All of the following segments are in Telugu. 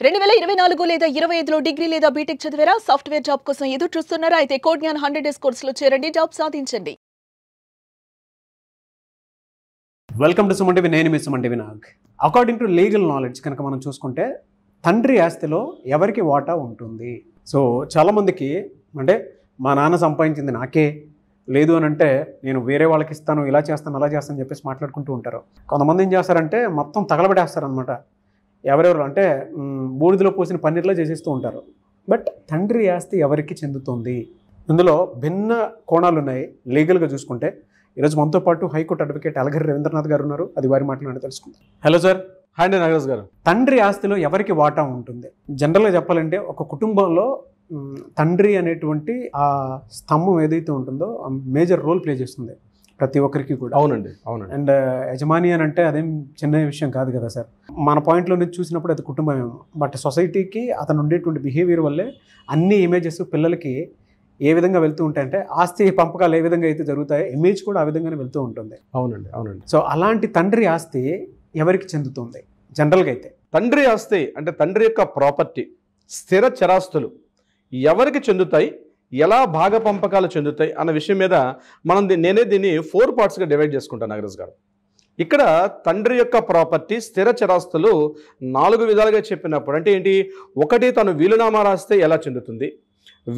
2024 లేదా 25లో డిగ్రీ లేదా బీటెక్ చదివారా? సాఫ్ట్వేర్ జాబ్ కోసం ఎదురు చూస్తున్నారా? అయితే కోడ్ జ్ఞాన్ 100 డేస్ కోర్సులో చేరండి, జాబ్ సాధించండి. Welcome to Suman TV. నేను మీ Suman TV Nag. According to legal knowledge కనుక మనం చూసుకుంటే తండ్రి ఆస్తిలో ఎవరికి వాటా ఉంటుంది? సో చాలామందికి అంటే మా నాన్న సంపాదించింది నాకే, లేదు అని అంటే నేను వేరే వాళ్ళకి ఇస్తాను, ఇలా చేస్తాను అలా చేస్తాను అని చెప్పేసి మాట్లాడుకుంటూ ఉంటారు. కొంతమంది ఏం చేస్తారంటే మొత్తం తగలబెట్టేస్తారనమాట. ఎవరెవరు అంటే బూడిదలో పోసిన పన్నీర్లో చేసేస్తూ ఉంటారు. బట్ తండ్రి ఆస్తి ఎవరికి చెందుతుంది? ఇందులో భిన్న కోణాలు ఉన్నాయి. లీగల్గా చూసుకుంటే ఈరోజు మనతో పాటు హైకోర్టు అడ్వకేట్ అలగరి రవీంద్రనాథ్ గారు ఉన్నారు. అది వారి మాట్లాడి తెలుసుకుందాం. Hello sir. హాయ్ అండి నాగరాజ్ గారు. తండ్రి ఆస్తిలో ఎవరికి వాటా ఉంటుంది? జనరల్గా చెప్పాలంటే ఒక కుటుంబంలో తండ్రి అనేటువంటి ఆ స్తంభం ఏదైతే ఉంటుందో మేజర్ రోల్ ప్లే చేస్తుంది ప్రతి ఒక్కరికి కూడా. అవునండి, అవునండి. అండ్ యజమాని అని అంటే అదేం చిన్న విషయం కాదు కదా సార్. మన పాయింట్లో నుంచి చూసినప్పుడు అది కుటుంబమేమో, బట్ సొసైటీకి అతను ఉండేటువంటి బిహేవియర్ వల్లే అన్ని ఇమేజెస్ పిల్లలకి ఏ విధంగా వెళ్తూ ఉంటాయంటే ఆస్తి పంపకాలు ఏ విధంగా అయితే జరుగుతాయో ఇమేజ్ కూడా ఆ విధంగానే వెళ్తూ ఉంటుంది. అవునండి, అవునండి. సో అలాంటి తండ్రి ఆస్తి ఎవరికి చెందుతుంది జనరల్గా అయితే? తండ్రి ఆస్తి అంటే తండ్రి యొక్క ప్రాపర్టీ, స్థిర చరాస్తులు ఎవరికి చెందుతాయి, ఎలా భాగ పంపకాలు చెందుతాయి అన్న విషయం మీద నేనే దీన్ని 4 పార్ట్స్గా డివైడ్ చేసుకుంటాను నాగరాజ్ గారు. ఇక్కడ తండ్రి యొక్క ప్రాపర్టీ, స్థిర చరాస్తులు 4 విధాలుగా చెప్పినప్పుడు అంటే ఏంటి? ఒకటి, తను వీలునామా రాస్తే ఎలా చెందుతుంది,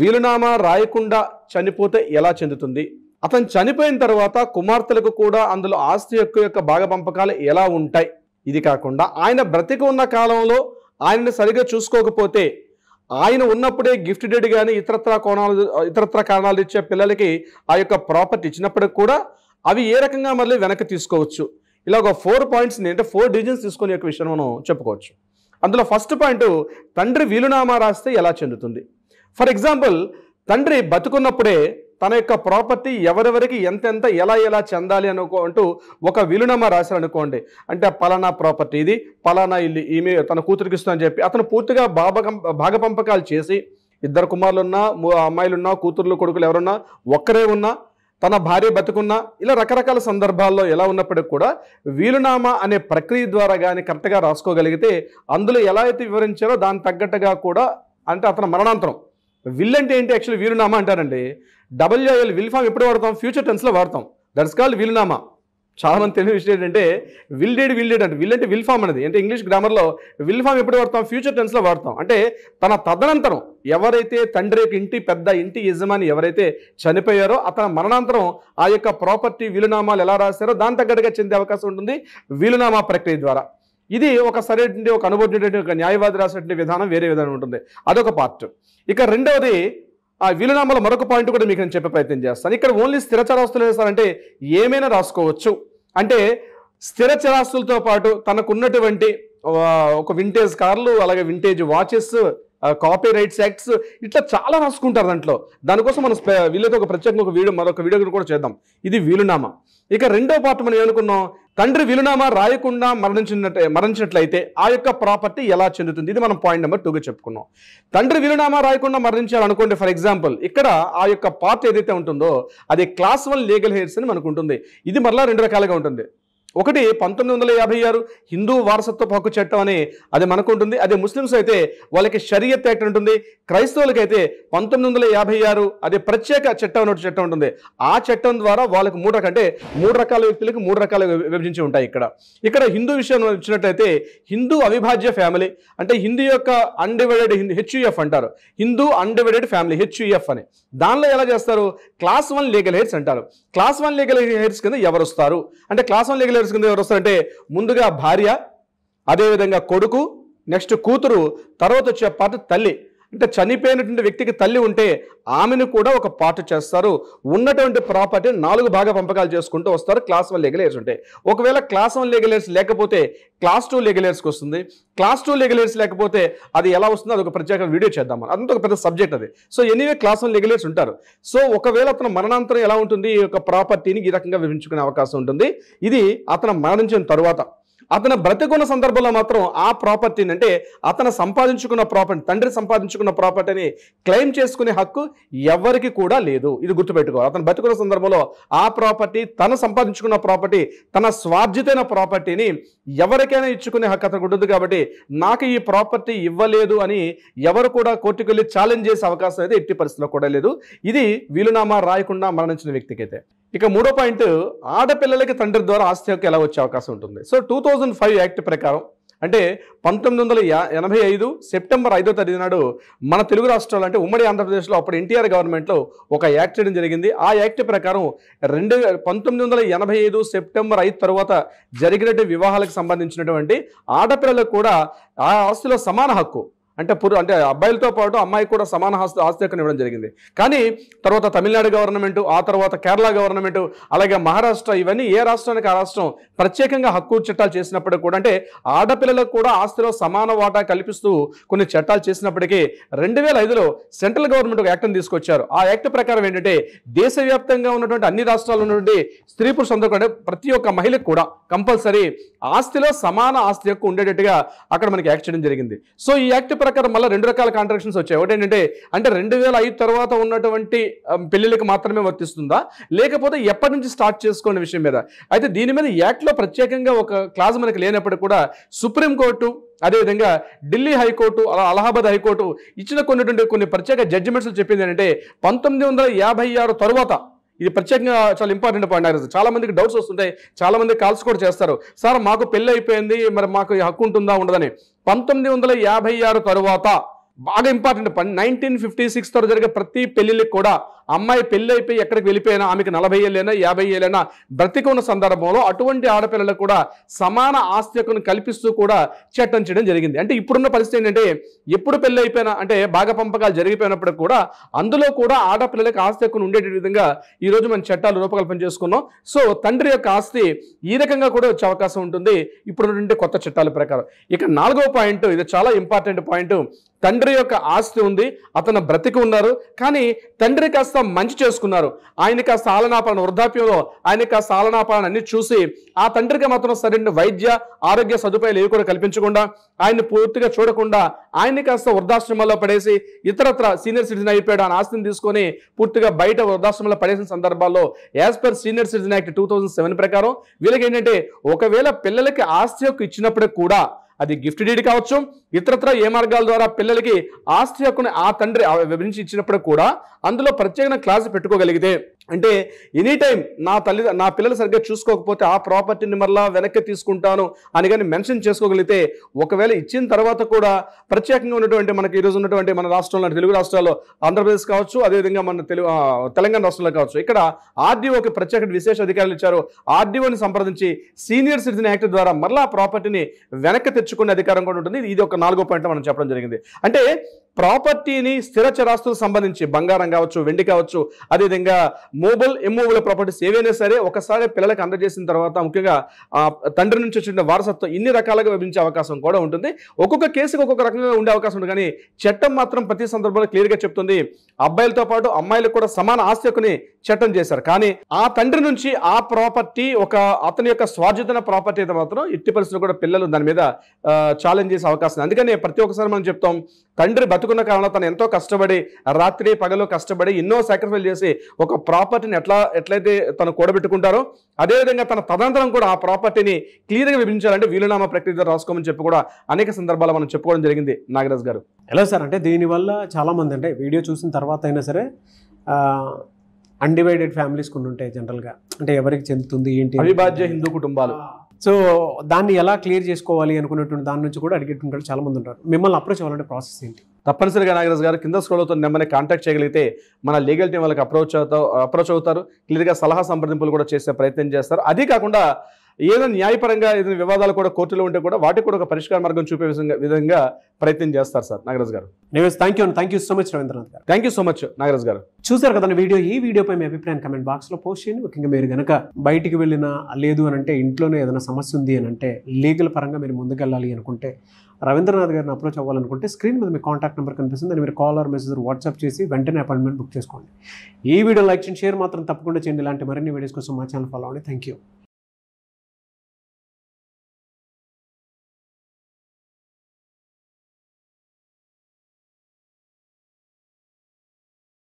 వీలునామా రాయకుండా చనిపోతే ఎలా చెందుతుంది, అతను చనిపోయిన తర్వాత కుమార్తెలకు కూడా అందులో ఆస్తి యొక్క భాగ పంపకాలు ఎలా ఉంటాయి. ఇది కాకుండా ఆయన బ్రతికి ఉన్న కాలంలో ఆయనని సరిగా చూసుకోకపోతే, ఆయన ఉన్నప్పుడే గిఫ్ట్ డెడ్ కానీ ఇతరత్ర కారణాలు ఇచ్చే పిల్లలకి ఆ యొక్క ప్రాపర్టీ ఇచ్చినప్పటికి కూడా అవి ఏ రకంగా మళ్ళీ వెనక్కి తీసుకోవచ్చు. ఇలా ఒక 4 పాయింట్స్ని అంటే 4 డివిజన్స్ తీసుకునే యొక్క విషయం మనం చెప్పుకోవచ్చు. అందులో ఫస్ట్ పాయింట్, తండ్రి వీలునామా రాస్తే ఎలా చెందుతుంది. ఫర్ ఎగ్జాంపుల్, తండ్రి బతుకున్నప్పుడే తన యొక్క ప్రాపర్టీ ఎవరెవరికి ఎంతెంత ఎలా చెందాలి అంటూ ఒక వీలునామా రాశారనుకోండి. అంటే పలానా ప్రాపర్టీ ఇది, పలానా ఇల్లు ఈమె తన కూతురికి ఇస్తుందని చెప్పి అతను పూర్తిగా భాగ పంపకాలు చేసి, 2 కుమారులున్నా, అమ్మాయిలున్నా, కూతుర్లు కొడుకులు ఎవరున్నా, ఒక్కరే ఉన్నా, తన భార్య బతుకున్నా, ఇలా రకరకాల సందర్భాల్లో ఎలా ఉన్నప్పటికీ కూడా వీలునామా అనే ప్రక్రియ ద్వారా కానీ కరెక్ట్గా రాసుకోగలిగితే అందులో ఎలా అయితే వివరించారో దాని తగ్గట్టుగా కూడా, అంటే అతను మరణాంతరం విల్ అంటే ఏంటి? యాక్చువల్లీ వీలునామా అంటారండి. WIL విల్ ఫామ్ ఎప్పుడు వాడతాం? ఫ్యూచర్ టెన్స్లో వాడతాం. దట్స్ కాల్డ్ వీలునామా. చాలా మంది తెలియని విషయం ఏంటంటే విల్ డెడ్ అంటే విల్ అంటే విల్ ఫామ్ అనేది అంటే ఇంగ్లీష్ గ్రామర్లో విల్ ఫామ్ ఎప్పుడు వాడతాం? ఫ్యూచర్ టెన్స్లో వాడతాం. అంటే తన తదనంతరం ఎవరైతే తండ్రి ఇంటి పెద్ద ఇంటి యజమాని ఎవరైతే చనిపోయారో అతని మరణాంతరం ఆ యొక్క ప్రాపర్టీ వీలునామాలు ఎలా రాస్తారో దాని తగ్గట్టుగా చెందే అవకాశం ఉంటుంది వీలునామా ప్రక్రియ ద్వారా. ఇది ఒక సరైన ఒక అనుభవం ఒక న్యాయవాది రాసినటువంటి విధానం వేరే విధానం ఉంటుంది. అదొక పార్ట్. ఇక రెండవది, ఆ వీలునామాలో మరొక పాయింట్ కూడా మీకు నేను చెప్పే ప్రయత్నం చేస్తాను. ఇక్కడ ఓన్లీ స్థిర చరాస్తులు వేస్తారంటే ఏమైనా రాసుకోవచ్చు. అంటే స్థిర చరాస్తులతో పాటు తనకున్నటువంటి ఒక వింటేజ్ కార్లు, అలాగే vintage watches, copy rights acts, ఇట్లా చాలా రాసుకుంటారు దాంట్లో. దానికోసం మనం వీళ్ళతో ఒక ప్రత్యేకంగా మరొక వీడియో కూడా చేద్దాం. ఇది వీలునామా. ఇక రెండో పార్ట్ మనం ఏమనుకున్నాం? తండ్రి వీలునామా రాయకుండా మరణించినట్లయితే ఆ యొక్క ప్రాపర్టీ ఎలా చెందుతుంది. ఇది మనం పాయింట్ నెంబర్ 2గా చెప్పుకున్నాం. తండ్రి వీలునామా రాయకుండా మరణించాలనుకోండి, ఫర్ ఎగ్జాంపుల్ ఇక్కడ ఆ యొక్క పార్ట్ ఏదైతే ఉంటుందో అది క్లాస్ 1 లీగల్ హెయిర్స్ అని మనకు ఉంటుంది. ఇది మరలా 2 రకాలుగా ఉంటుంది. ఒకటి 1956 హిందూ వారసత్వ హక్కు చట్టం అని అది మనకు ఉంటుంది. అదే ముస్లిమ్స్ అయితే వాళ్ళకి షరియత్ యాక్ట్ ఉంటుంది. క్రైస్తవులకైతే 1956 అదే ప్రత్యేక చట్టం ఉంటుంది. ఆ చట్టం ద్వారా వాళ్ళకి 3 రకాల వ్యక్తులకు 3 రకాలు విభజించి ఉంటాయి. ఇక్కడ హిందూ విషయం వచ్చినట్లయితే హిందూ అవిభాజ్య ఫ్యామిలీ అంటే హిందూ యొక్క అన్డివైడెడ్ HUF అంటారు. హిందూ అన్డివైడెడ్ ఫ్యామిలీ HUF అని. దానిలో ఎలా చేస్తారు? క్లాస్ 1 లీగల్ హెయిర్స్ అంటారు. క్లాస్ 1 లీగల్ హెయిర్స్ కింద ఎవరు వస్తారు అంటే క్లాస్ 1 లీగల్ హెయిర్స్ కింద ఎవరు వస్తారంటే ముందుగా భార్య, అదేవిధంగా కొడుకు, నెక్స్ట్ కూతురు, తర్వాత వచ్చే పార్ట్ తల్లి. అంటే చనిపోయినటువంటి వ్యక్తికి తల్లి ఉంటే ఆమెను కూడా ఒక పార్ట్ చేస్తారు. ఉన్నటువంటి ప్రాపర్టీ 4 భాగ పంపకాలు చేసుకుంటూ వస్తారు. క్లాస్ 1 లీగల్ హెయిర్స్ ఉంటాయి. ఒకవేళ క్లాస్ 1 లీగల్ హెయిర్స్ లేకపోతే క్లాస్ 2 లీగల్ హెయిర్స్కి వస్తుంది. క్లాస్ 2 లీగల్ హెయిర్స్ లేకపోతే అది ఎలా వస్తుందో అదొక ప్రత్యేక వీడియో చేద్దాం. అదంతా ఒక పెద్ద సబ్జెక్ట్ అది. So anyway class 1 legal hairs ఉంటారు. సో ఒకవేళ అతను మరణాంతరం ఎలా ఉంటుంది, ఈ యొక్క ప్రాపర్టీని ఈ రకంగా విభజించుకునే అవకాశం ఉంటుంది. ఇది అతను మరణించిన తరువాత. అతను బ్రతికున్న సందర్భంలో మాత్రం ఆ ప్రాపర్టీని, అంటే అతను సంపాదించుకున్న ప్రాపర్టీ, తండ్రి సంపాదించుకున్న ప్రాపర్టీని క్లెయిమ్ చేసుకునే హక్కు ఎవరికి కూడా లేదు. ఇది గుర్తుపెట్టుకోవాలి. అతను బ్రతికున్న సందర్భంలో ఆ ప్రాపర్టీ, తను సంపాదించుకున్న ప్రాపర్టీ, తన స్వార్జితైన ప్రాపర్టీని ఎవరికైనా ఇచ్చుకునే హక్కు అతనికి ఉంటుంది. కాబట్టి నాకు ఈ ప్రాపర్టీ ఇవ్వలేదు అని ఎవరు కూడా కోర్టుకు వెళ్ళి ఛాలెంజ్ చేసే అవకాశం అయితే ఎట్టి పరిస్థితిలో కూడా లేదు. ఇది వీలునామా రాయకుండా మరణించిన వ్యక్తికైతే. ఇక మూడో పాయింట్, ఆడపిల్లలకి తండ్రి ద్వారా ఆస్తి హక్కు ఎలా వచ్చే అవకాశం ఉంటుంది. సో 2005 యాక్ట్ ప్రకారం, అంటే 1985 సెప్టెంబర్ 5వ తేదీ నాడు మన తెలుగు రాష్ట్రాలు, అంటే ఉమ్మడి ఆంధ్రప్రదేశ్లో అప్పుడు ఎన్టీఆర్ గవర్నమెంట్లో ఒక యాక్ట్ చేయడం జరిగింది. ఆ యాక్ట్ ప్రకారం 1985 సెప్టెంబర్ 5 తర్వాత జరిగినటువంటి వివాహాలకు సంబంధించినటువంటి ఆడపిల్లలకు కూడా ఆ ఆస్తిలో సమాన హక్కు, అంటే అబ్బాయిలతో పాటు అమ్మాయికి కూడా సమాన ఆస్తి హక్కును ఇవ్వడం జరిగింది. కానీ తర్వాత తమిళనాడు గవర్నమెంట్, ఆ తర్వాత కేరళ గవర్నమెంట్, అలాగే మహారాష్ట్ర, ఇవన్నీ ఏ రాష్ట్రానికి ఆ రాష్ట్రం ప్రత్యేకంగా హక్కు చట్టాలు చేసినప్పటికీ కూడా, అంటే ఆడపిల్లలకు కూడా ఆస్తిలో సమాన వాటా కల్పిస్తూ కొన్ని చట్టాలు చేసినప్పటికీ 2005లో సెంట్రల్ గవర్నమెంట్ ఒక యాక్ట్ని తీసుకొచ్చారు. ఆ యాక్ట్ ప్రకారం ఏంటంటే దేశవ్యాప్తంగా ఉన్నటువంటి అన్ని రాష్ట్రాల్లో ఉన్నటువంటి స్త్రీ పురుషులందరూ కూడా, ప్రతి ఒక్క మహిళకు కూడా కంపల్సరీ ఆస్తిలో సమాన ఆస్తి హక్కు ఉండేటట్టుగా అక్కడ మనకి యాక్ట్ చేయడం జరిగింది. సో ఈ యాక్ట్ ప్రకారం మళ్ళీ 2 రకాల కాంట్రాక్షన్స్ వచ్చాయి. ఒకటి ఏంటంటే, అంటే 2005 తర్వాత ఉన్నటువంటి పెళ్లిలకు మాత్రమే వర్తిస్తుందా, లేకపోతే ఎప్పటి నుంచి స్టార్ట్ చేసుకునే విషయం మీద. అయితే దీని మీద యాక్ట్లో ప్రత్యేకంగా ఒక క్లాజ్ మనకి లేనప్పటికీ కూడా సుప్రీంకోర్టు, అదేవిధంగా ఢిల్లీ హైకోర్టు, అలహాబాద్ హైకోర్టు ఇచ్చిన కొన్ని ప్రత్యేక జడ్జిమెంట్స్ చెప్పింది ఏంటంటే 1956 తరువాత, ఇది ప్రత్యేకంగా చాలా ఇంపార్టెంట్ పాయింట్. చాలా మందికి డౌట్స్ వస్తుంటాయి, చాలా మంది కాల్స్ కూడా చేస్తారు, సార్ మాకు పెళ్ళి అయిపోయింది, మరి మాకు హక్కు ఉంటుందా ఉండదని. 1956 తరువాత బాగా ఇంపార్టెంట్ 1956 తర్వాత జరిగే ప్రతి పెళ్లికి కూడా అమ్మాయి పెళ్లి అయిపోయి ఎక్కడికి వెళ్ళిపోయినా, ఆమెకి 40 ఏళ్ళైనా 50 ఏళ్ళైనా బ్రతికి ఉన్న సందర్భంలో అటువంటి ఆడపిల్లలకు కూడా సమాన ఆస్తి హక్కును కల్పిస్తూ కూడా చట్టం చేయడం జరిగింది. అంటే ఇప్పుడున్న పరిస్థితి ఏంటంటే, ఎప్పుడు పెళ్లి అయిపోయినా, అంటే భాగ పంపకాలు జరిగిపోయినప్పుడు కూడా అందులో కూడా ఆడపిల్లలకు ఆస్తి హక్కును ఉండే విధంగా ఈరోజు మనం చట్టాలు రూపకల్పన చేసుకున్నాం. సో తండ్రి యొక్క ఆస్తి ఈ రకంగా కూడా వచ్చే అవకాశం ఉంటుంది ఇప్పుడున్నటువంటి కొత్త చట్టాల ప్రకారం. ఇక 4వ పాయింట్, ఇది చాలా ఇంపార్టెంట్ పాయింట్. తండ్రి యొక్క ఆస్తి ఉంది, అతను బ్రతికి ఉన్నారు, కానీ తండ్రి కాస్త మంచి చేసుకున్నారు, ఆయన కాస్త ఆలనాపాలన, వృద్ధాప్యంలో ఆయన కాస్త ఆలనాపాలన అన్ని చూసి ఆ తండ్రికి మాత్రం సరైన వైద్య ఆరోగ్య సదుపాయాలు ఏవి కూడా కల్పించకుండా, ఆయన్ని పూర్తిగా చూడకుండా ఆయన్ని కాస్త వృద్ధాశ్రమాల్లో పడేసి ఇతరత్ర సీనియర్ సిటిజన్ అయిపోయాడు అని ఆస్తిని తీసుకొని పూర్తిగా బయట వృద్ధాశ్రమంలో పడేసిన సందర్భాల్లో as per senior citizen act 2007 ప్రకారం వీళ్ళకి ఏంటంటే, ఒకవేళ పిల్లలకి ఆస్తి హక్కు ఇచ్చినప్పటికి కూడా అది గిఫ్ట్ డీడ్ కావచ్చు, ఇతరత్ర ఏ మార్గాల ద్వారా పిల్లలకి ఆస్తి హక్కుని ఆ తండ్రి వివరించి ఇచ్చినప్పుడు కూడా అందులో ప్రత్యేక క్లాస్ పెట్టుకోగలిగితే, అంటే ఎనీ టైం నా పిల్లలు సరిగ్గా చూసుకోకపోతే ఆ ప్రాపర్టీని మరలా వెనక్కి తీసుకుంటాను అని కానీ మెన్షన్ చేసుకోగలిగితే, ఒకవేళ ఇచ్చిన తర్వాత కూడా ప్రత్యేకంగా ఉన్నటువంటి మనకి ఈరోజు ఉన్నటువంటి మన రాష్ట్రంలో, తెలుగు రాష్ట్రాల్లో, ఆంధ్రప్రదేశ్ కావచ్చు, అదేవిధంగా మన తెలంగాణ రాష్ట్రంలో కావచ్చు, ఇక్కడ ఆర్డీఓకి ప్రత్యేక విశేష అధికారులు ఇచ్చారు. ఆర్డీఓని సంప్రదించి సీనియర్ సిటిజన్ యాక్ట్ ద్వారా మరలా ప్రాపర్టీని వెనక్కి తెచ్చుకునే అధికారం కూడా ఉంటుంది. ఇది ఒక 4వ పాయింట్ మనం చెప్పడం జరిగింది. అంటే ప్రాపర్టీని, స్థిర చరాస్తులకు సంబంధించి బంగారం కావచ్చు, వెండి కావచ్చు, అదేవిధంగా ఇమ్మూవబుల్ ప్రాపర్టీస్ ఏవైనా సరే ఒకసారి పిల్లలకు అందజేసిన తర్వాత, ముఖ్యంగా తండ్రి నుంచి వచ్చిన వారసత్వం ఇన్ని రకాలుగా విభజించే అవకాశం కూడా ఉంటుంది. ఒక్కొక్క కేసుకి ఒక్కొక్క రకంగా ఉండే అవకాశం ఉంటుంది. కానీ చట్టం మాత్రం ప్రతి సందర్భంలో క్లియర్గా చెప్తుంది, అబ్బాయిలతో పాటు అమ్మాయిలకు కూడా సమాన ఆస్తి హక్కుని చట్టం చేశారు. కానీ ఆ తండ్రి నుంచి ఆ ప్రాపర్టీ అతని యొక్క స్వార్జితమైన ప్రాపర్టీ అయితే మాత్రం ఎట్టి పరిస్థితుల్లో కూడా పిల్లలు దాని మీద ఛాలెంజ్ చేసే అవకాశం. అందుకని ప్రతి ఒక్కసారి మనం చెప్తాం, తండ్రి బతుకున్న కారణంలో తను ఎంతో కష్టపడి రాత్రి పగలు కష్టపడి ఎన్నో సాక్రిఫైస్ చేసి ఒక ప్రాపర్టీని ఎట్లయితే తను కూడబెట్టుకుంటారో, అదేవిధంగా తన తదనంతరం కూడా ఆ ప్రాపర్టీని క్లియర్గా విభజించాలంటే వీలునామా ప్రక్రియ రాసుకోమని చెప్పి కూడా అనేక సందర్భాలు మనం చెప్పుకోవడం జరిగింది. నాగరాజ్ గారు, ఎలా సార్, అంటే దీనివల్ల చాలామంది, అంటే వీడియో చూసిన తర్వాత అయినా సరే అన్డివైడెడ్ ఫ్యామిలీస్ కొన్ని ఉంటాయి జనరల్గా, అంటే ఎవరికి చెందుతుంది ఏంటి, అవిభాజ్య హిందూ కుటుంబాలు. సో దాన్ని ఎలా క్లియర్ చేసుకోవాలి అనుకున్నటువంటి దాని నుంచి కూడా అడిగేటువంటి చాలా మంది ఉంటారు. మిమ్మల్ని అప్రోచ్ అవ్వాలంటే ప్రాసెస్ ఏంటి? తప్పనిసరిగా నాగరాజ్ గారు కింద స్క్రోల్ అవుతున్న నెంబర్ని కాంటాక్ట్ చేయగలిగితే మన లీగల్ టీం వాళ్ళకి అప్రోచ్ అవుతారు. క్లియర్గా సలహా సంప్రదింపులు కూడా చేసే ప్రయత్నం చేస్తారు. అదే కాకుండా ఏదైనా న్యాయపరంగా ఏదైనా వివాదాలు కూడా కోర్టులో ఉంటే కూడా వాటికి కూడా ఒక పరిష్కార మార్గం చూపే విధంగా ప్రయత్నం చేస్తారు sir Nagaraj garu. Thank you so much Ravindranath garu. Thank you so much Nagaraj garu. చూసారు కదా ఈ వీడియోపై మీ అభిప్రాయం కమెంట్ బాక్స్లో పోస్ట్ చేయండి. ముఖ్యంగా మీరు కనుక బయటికి వెళ్ళినా లేదు అని అంటే, ఇంట్లోనే ఏదైనా సమస్య ఉంది అని అంటే, లీగల్ పరంగా మీరు ముందుకెళ్ళాలి అనుకుంటే, రవీంద్రనాథ్ గారిని అప్రోచ్ అవ్వాలనుకుంటే స్క్రీన్ మీద మీ కాంటాక్ట్ నెంబర్ కనిపిస్తుంది. దాన్ని మీరు కాల్ ఆర్ మెసేజ్ వాట్సాప్ చేసి వెంటనే అపాయింట్మెంట్ బుక్ చేసుకోండి. ఈ వీడియో లైక్ చేయండి, షేర్ మాత్రం తప్పకుండా చేయండి. ఇలాంటి మరిన్ని వీడియోస్ కోసం మా ఛానల్ ఫాలో అవ్వండి. Thank you.